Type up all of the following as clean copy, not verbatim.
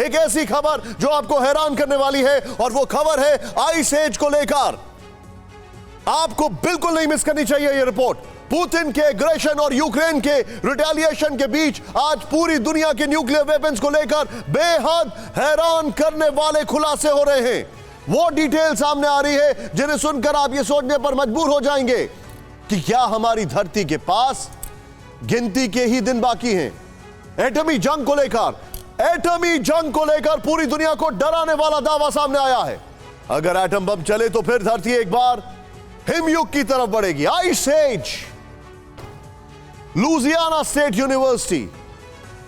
एक ऐसी खबर जो आपको हैरान करने वाली है, और वो खबर है आइस एज को लेकर। आपको बिल्कुल नहीं मिस करनी चाहिए यह रिपोर्ट। पुतिन के एग्रेशन और यूक्रेन के रिटेलिएशन के बीच आज पूरी दुनिया के न्यूक्लियर वेपन्स को लेकर बेहद हैरान करने वाले खुलासे हो रहे हैं। वो डिटेल सामने आ रही है जिन्हें सुनकर आप ये सोचने पर मजबूर हो जाएंगे कि क्या हमारी धरती के पास गिनती के ही दिन बाकी हैं। एटमी जंग को लेकर पूरी दुनिया को डराने वाला दावा सामने आया है। अगर एटम बम चले तो फिर धरती एक बार हिमयुग की तरफ बढ़ेगी। Ice age. Louisiana state university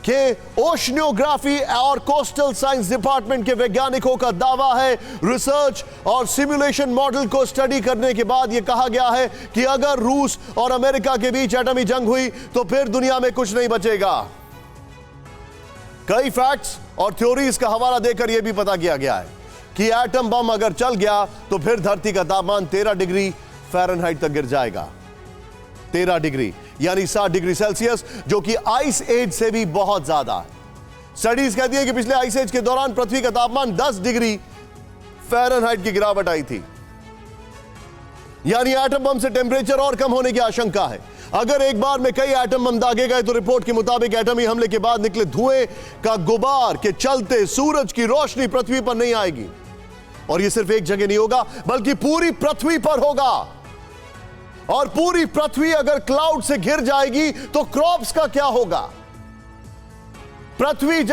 के ओशनियोग्राफी और कोस्टल साइंस डिपार्टमेंट के वैज्ञानिकों का दावा है, रिसर्च और सिमुलेशन मॉडल को स्टडी करने के बाद यह कहा गया है कि अगर रूस और अमेरिका के बीच एटमी जंग हुई तो फिर दुनिया में कुछ नहीं बचेगा। कई फैक्ट्स और थ्योरीज का हवाला देकर यह भी पता किया गया है कि एटम बम अगर चल गया तो फिर धरती का तापमान 13 डिग्री फ़ारेनहाइट तक गिर जाएगा। 13 डिग्री यानी 7 डिग्री सेल्सियस, जो कि आइस एज से भी बहुत ज्यादा है। स्टडीज कहती है कि पिछले आइस एज के दौरान पृथ्वी का तापमान 10 डिग्री फ़ारेनहाइट की गिरावट आई थी। यानी एटम बम से टेम्परेचर और कम होने की आशंका है। अगर एक बार में कई एटम बम दागे गए तो रिपोर्ट के मुताबिक एटमी हमले के बाद निकले धुएं का गुबार के चलते सूरज की रोशनी पृथ्वी पर नहीं आएगी। और यह सिर्फ एक जगह नहीं होगा बल्कि पूरी पृथ्वी पर होगा। और पूरी पृथ्वी अगर क्लाउड से घिर जाएगी तो क्रॉप्स का क्या होगा? पृथ्वी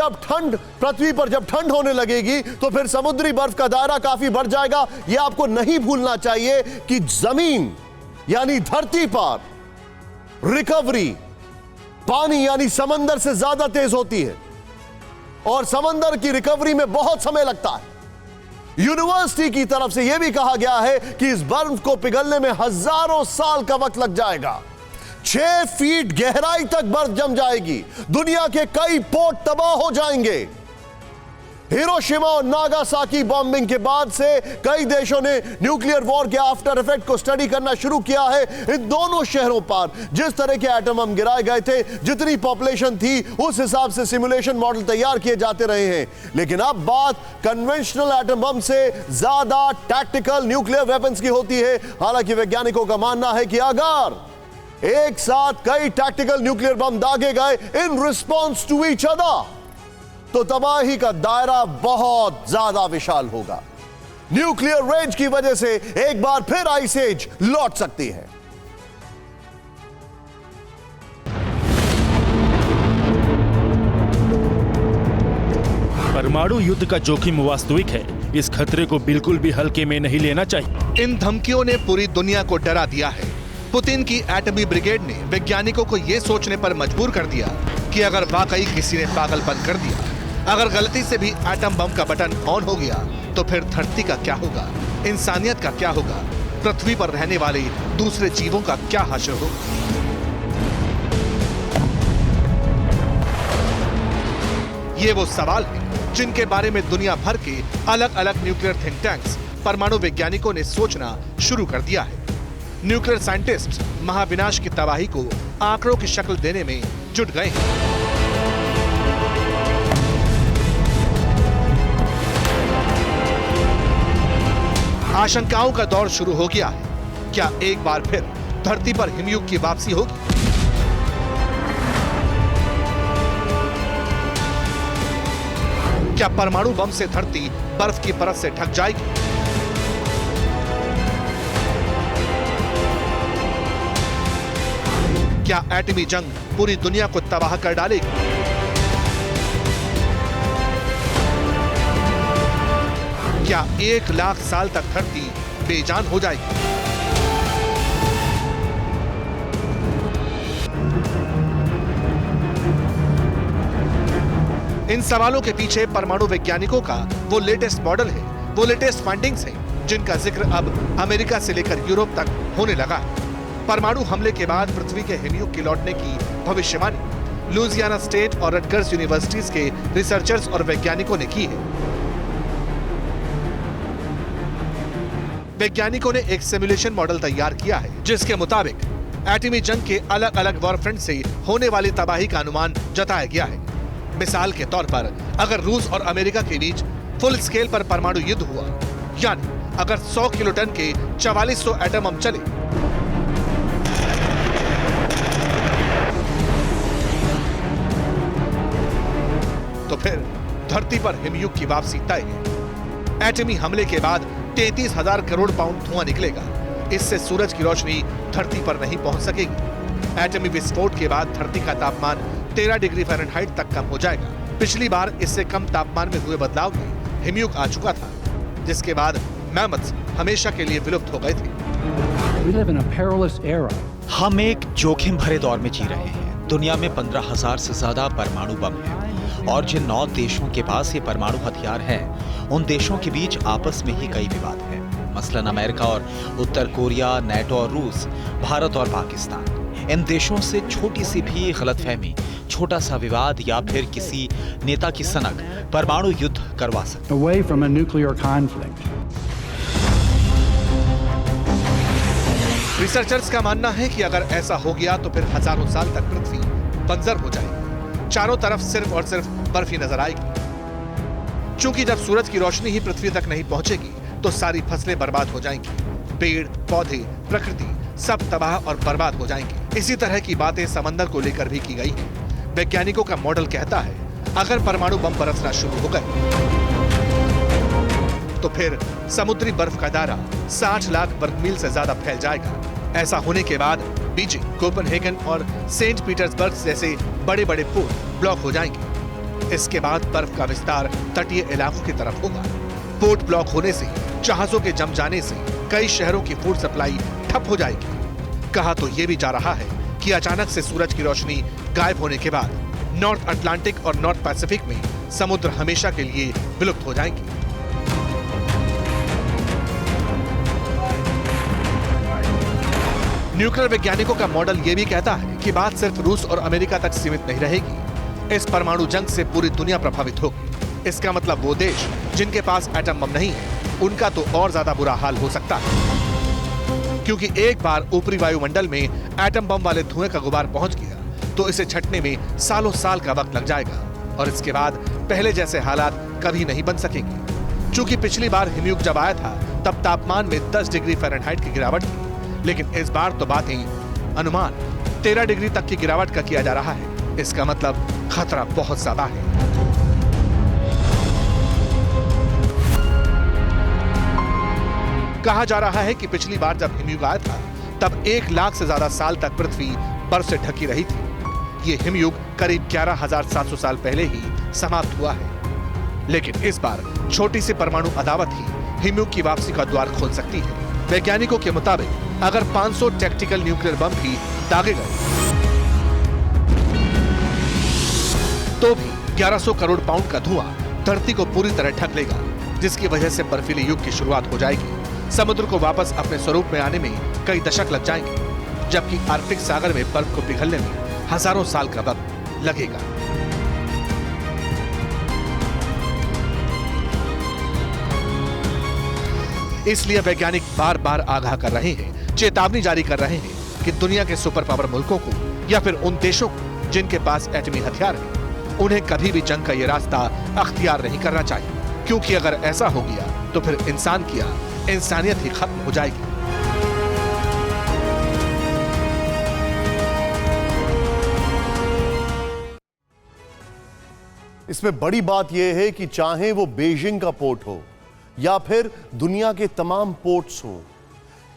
पर जब ठंड होने लगेगी तो फिर समुद्री बर्फ का दायरा काफी बढ़ जाएगा। यह आपको नहीं भूलना चाहिए कि जमीन यानी धरती पर रिकवरी पानी यानी समंदर से ज्यादा तेज होती है और समंदर की रिकवरी में बहुत समय लगता है। यूनिवर्सिटी की तरफ से यह भी कहा गया है कि इस बर्फ को पिघलने में हजारों साल का वक्त लग जाएगा। 6 फीट गहराई तक बर्फ जम जाएगी। दुनिया के कई पोर्ट तबाह हो जाएंगे। हिरोशिमा और नागासाकी बॉम्बिंग के बाद से कई देशों ने न्यूक्लियर वॉर के आफ्टर इफेक्ट को स्टडी करना शुरू किया है। इन दोनों शहरों पर जिस तरह के एटम बम गिराए गए थे, जितनी पॉपुलेशन थी उस हिसाब से सिमुलेशन मॉडल तैयार किए जाते रहे हैं। लेकिन अब बात कन्वेंशनल एटम बम से ज्यादा टैक्टिकल न्यूक्लियर वेपन्स की होती है। हालांकि वैज्ञानिकों का मानना है कि अगर एक साथ कई टैक्टिकल न्यूक्लियर बम दागे गए in response to each other तो तबाही का दायरा बहुत ज्यादा विशाल होगा। न्यूक्लियर रेंज की वजह से एक बार फिर आइस एज लौट सकती है। परमाणु युद्ध का जोखिम वास्तविक है। इस खतरे को बिल्कुल भी हल्के में नहीं लेना चाहिए। इन धमकियों ने पूरी दुनिया को डरा दिया है। पुतिन की एटमी ब्रिगेड ने वैज्ञानिकों को यह सोचने पर मजबूर कर दिया कि अगर वाकई किसी ने पागलपन कर दिया, अगर गलती से भी एटम बम का बटन ऑन हो गया तो फिर धरती का क्या होगा, इंसानियत का क्या होगा, पृथ्वी पर रहने वाले दूसरे जीवों का क्या हाशर होगा। ये वो सवाल हैं जिनके बारे में दुनिया भर के अलग अलग न्यूक्लियर थिंक टैंक्स, परमाणु वैज्ञानिकों ने सोचना शुरू कर दिया है। न्यूक्लियर साइंटिस्ट महाविनाश की तबाही को आंकड़ों की शक्ल देने में जुट गए हैं। आशंकाओं का दौर शुरू हो गया है। क्या एक बार फिर धरती पर हिमयुग की वापसी होगी? क्या परमाणु बम से धरती बर्फ की परत से ढक जाएगी? क्या एटमी जंग पूरी दुनिया को तबाह कर डालेगी? क्या 1 लाख साल तक धरती बेजान हो जाएगी? इन सवालों के पीछे परमाणु वैज्ञानिकों का वो लेटेस्ट मॉडल है, वो लेटेस्ट फाइंडिंग्स हैं, जिनका जिक्र अब अमेरिका से लेकर यूरोप तक होने लगा है। परमाणु हमले के बाद पृथ्वी के हिमयुग की लौटने की भविष्यवाणी लुजियाना स्टेट और रटगर्स यूनिवर्सिटीज के रिसर्चर्स और वैज्ञानिकों ने की है। वैज्ञानिकों ने एक सिमुलेशन मॉडल तैयार किया है जिसके मुताबिक एटमी जंग के अलग अलग वॉरफ्रंट से होने वाली तबाही का अनुमान जताया गया है। मिसाल के तौर पर अगर रूस और अमेरिका के बीच फुल स्केल पर परमाणु युद्ध हुआ, यानी अगर 100 किलोटन के 4400 एटम बम चले, तो फिर धरती पर हिमयुग की वापसी तय है। एटमी हमले के बाद 33,000 करोड़ पाउंड धुआं निकलेगा। इससे सूरज की रोशनी धरती पर नहीं पहुंच सकेगी। एटमी विस्फोट के बाद धरती का तापमान 13 डिग्री फ़ारेनहाइट तक कम हो जाएगा। पिछली बार इससे कम तापमान में हुए बदलाव में हिमयुग आ चुका था, जिसके बाद मैमथ्स हमेशा के लिए विलुप्त हो गए थे। We live in a perilous era. हम एक जोखिम भरे दौर में जी रहे हैं। दुनिया में 15,000 से ज्यादा परमाणु बम हैं और जिन 9 देशों के पास ये परमाणु हथियार हैं, उन देशों के बीच आपस में ही कई विवाद हैं। मसलन अमेरिका और उत्तर कोरिया, नेटो और रूस, भारत और पाकिस्तान। इन देशों से छोटी सी भी गलतफहमी, छोटा सा विवाद या फिर किसी नेता की सनक परमाणु युद्ध करवा सकते। Away from a nuclear conflict. Researchers का मानना है कि अगर ऐसा हो गया तो फिर हजारों साल तक पृथ्वी बंजर हो जाएगी। चारों तरफ सिर्फ और सिर्फ बर्फ ही नजर आएगी। चूंकि जब सूरज की रोशनी ही पृथ्वी तक नहीं पहुंचेगी तो सारी फसलें बर्बाद हो जाएंगी। पेड़, पौधे, प्रकृति सब तबाह और बर्बाद हो जाएंगे। इसी तरह की बातें समंदर को लेकर भी की गई हैं। वैज्ञानिकों का मॉडल कहता है अगर परमाणु बम बरसना शुरू हो गए तो फिर समुद्री बर्फ का दायरा 60 लाख वर्ग मील से ज्यादा फैल जाएगा। ऐसा होने के बाद बीजिंग, कोपेनहेगन और सेंट पीटर्सबर्ग जैसे बड़े बड़े पोर्ट ब्लॉक हो जाएंगे। इसके बाद बर्फ का विस्तार तटीय इलाकों की तरफ होगा। पोर्ट ब्लॉक होने से, जहाजों के जम जाने से कई शहरों की फूड सप्लाई ठप हो जाएगी। कहा तो ये भी जा रहा है कि अचानक से सूरज की रोशनी गायब होने के बाद नॉर्थ अटलांटिक और नॉर्थ पैसिफिक में समुद्र हमेशा के लिए विलुप्त हो जाएंगे। न्यूक्लियर वैज्ञानिकों का मॉडल यह भी कहता है कि बात सिर्फ रूस और अमेरिका तक सीमित नहीं रहेगी। इस परमाणु जंग से पूरी दुनिया प्रभावित होगी। इसका मतलब वो देश जिनके पास एटम बम नहीं है, उनका तो और ज्यादा बुरा हाल हो सकता है। क्योंकि एक बार ऊपरी वायुमंडल में एटम बम वाले धुएं का गुबार पहुंच गया तो इसे छटने में सालों साल का वक्त लग जाएगा और इसके बाद पहले जैसे हालात कभी नहीं बन सकेंगे। चूंकि पिछली बार हिमयुग जब आया था तब तापमान में 10 डिग्री फ़ारेनहाइट की गिरावट थी, लेकिन इस बार तो बातें अनुमान 13 डिग्री तक की गिरावट का किया जा रहा है। इसका मतलब खतरा बहुत ज्यादा है। कहा जा रहा है कि पिछली बार जब हिमयुग आया था तब 1 लाख से ज्यादा साल तक पृथ्वी बर्फ से ढकी रही थी। ये हिमयुग करीब 11,700 साल पहले ही समाप्त हुआ है। लेकिन इस बार छोटी सी परमाणु अदावत ही हिमयुग की वापसी का द्वार खोल सकती है। वैज्ञानिकों के मुताबिक अगर 500 टैक्टिकल न्यूक्लियर बम भी दागे गए तो भी 1100 करोड़ पाउंड का धुआं धरती को पूरी तरह ढक लेगा, जिसकी वजह से बर्फीले युग की शुरुआत हो जाएगी। समुद्र को वापस अपने स्वरूप में आने में कई दशक लग जाएंगे, जबकि आर्कटिक सागर में बर्फ को पिघलने में हजारों साल का वक्त लगेगा। इसलिए वैज्ञानिक बार बार आगाह कर रहे हैं, चेतावनी जारी कर रहे हैं कि दुनिया के सुपर पावर मुल्कों को या फिर उन देशों को जिनके पास एटमी हथियार है, उन्हें कभी भी जंग का ये रास्ता अख्तियार नहीं करना चाहिए। क्योंकि अगर ऐसा हो गया तो फिर इंसान की इंसानियत ही खत्म हो जाएगी। इसमें बड़ी बात यह है कि चाहे वो बीजिंग का पोर्ट हो या फिर दुनिया के तमाम पोर्ट्स हों,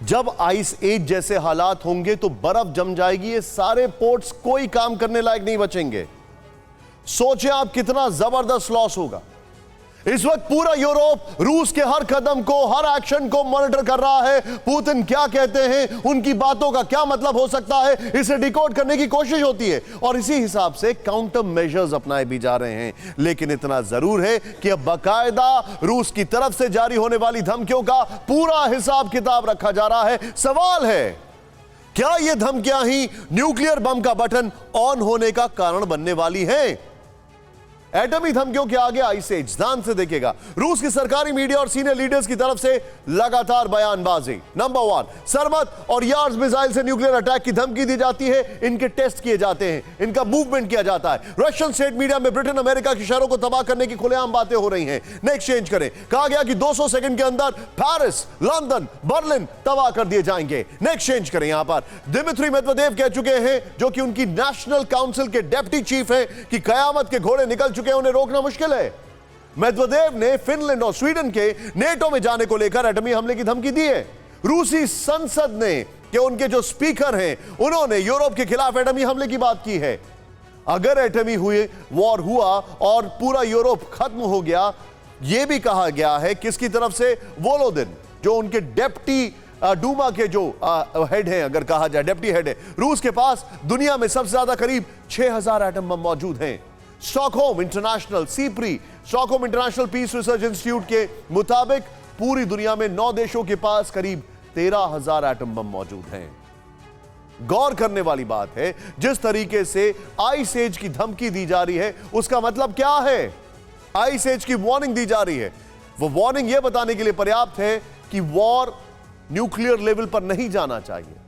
जब आइस एज जैसे हालात होंगे तो बर्फ जम जाएगी, ये सारे पोर्ट्स कोई काम करने लायक नहीं बचेंगे। सोचें आप कितना जबरदस्त लॉस होगा। इस वक्त पूरा यूरोप रूस के हर कदम को, हर एक्शन को मॉनिटर कर रहा है। पुतिन क्या कहते हैं, उनकी बातों का क्या मतलब हो सकता है, इसे डिकोड करने की कोशिश होती है और इसी हिसाब से काउंटर मेजर्स अपनाए भी जा रहे हैं। लेकिन इतना जरूर है कि अब बाकायदा रूस की तरफ से जारी होने वाली धमकियों का पूरा हिसाब किताब रखा जा रहा है। सवाल है, क्या यह धमकियां ही न्यूक्लियर बम का बटन ऑन होने का कारण बनने वाली हैं? एटमी धमकियों के आगे आइस एज, ध्यान से देखिएगा। रूस की सरकारी मीडिया और सीनियर लीडर्स की तरफ से लगातार बयानबाजी। नंबर 1, सरमत और यार्स मिसाइल से न्यूक्लियर अटैक की धमकी दी जाती है, इनके टेस्ट किए जाते हैं, इनका मूवमेंट किया जाता है। रशियन स्टेट मीडिया में ब्रिटेन अमेरिका के शहरों को तबाह करने की खुलेआम बातें हो रही हैं। नेक्स्ट चेंज करें, कहा गया कि 200 सेकंड के अंदर पेरिस, लंदन, बर्लिन तबाह कर दिए जाएंगे। नेक्स्ट चेंज करें, यहां पर दिमित्री मेदवेदेव कह चुके हैं, जो कि उनकी नेशनल काउंसिल के डेप्टी चीफ हैं, कि कयामत के घोड़े निकल चुके हैं, उन्हें रोकना मुश्किल है। मेदवेदेव ने फिनलैंड और स्वीडन के नेटो में जाने को लेकर एटमी हमले की धमकी दी है। रूसी संसद ने, कि उनके जो स्पीकर हैं, उन्होंने यूरोप के खिलाफ एटमी हमले की बात की है। अगर एटमी वॉर हुआ और पूरा यूरोप खत्म हो गया, यह भी कहा गया है किसकी तरफ से, वोलोदिन, जो उनके डेप्टी डूमा के जो हेड हैं, अगर कहा जाए डेप्टी हेड है, रूस के पास दुनिया में सबसे ज्यादा करीब 6000 एटम बम मौजूद हैं। Stockholm international SIPRI, Stockholm international peace research institute के मुताबिक पूरी दुनिया में 9 देशों के पास करीब 13,000 एटम बम मौजूद हैं। गौर करने वाली बात है, जिस तरीके से आइस एज की धमकी दी जा रही है, उसका मतलब क्या है? आइस एज की वार्निंग दी जा रही है। वो वार्निंग यह बताने के लिए पर्याप्त है कि वॉर न्यूक्लियर लेवल पर नहीं जाना चाहिए।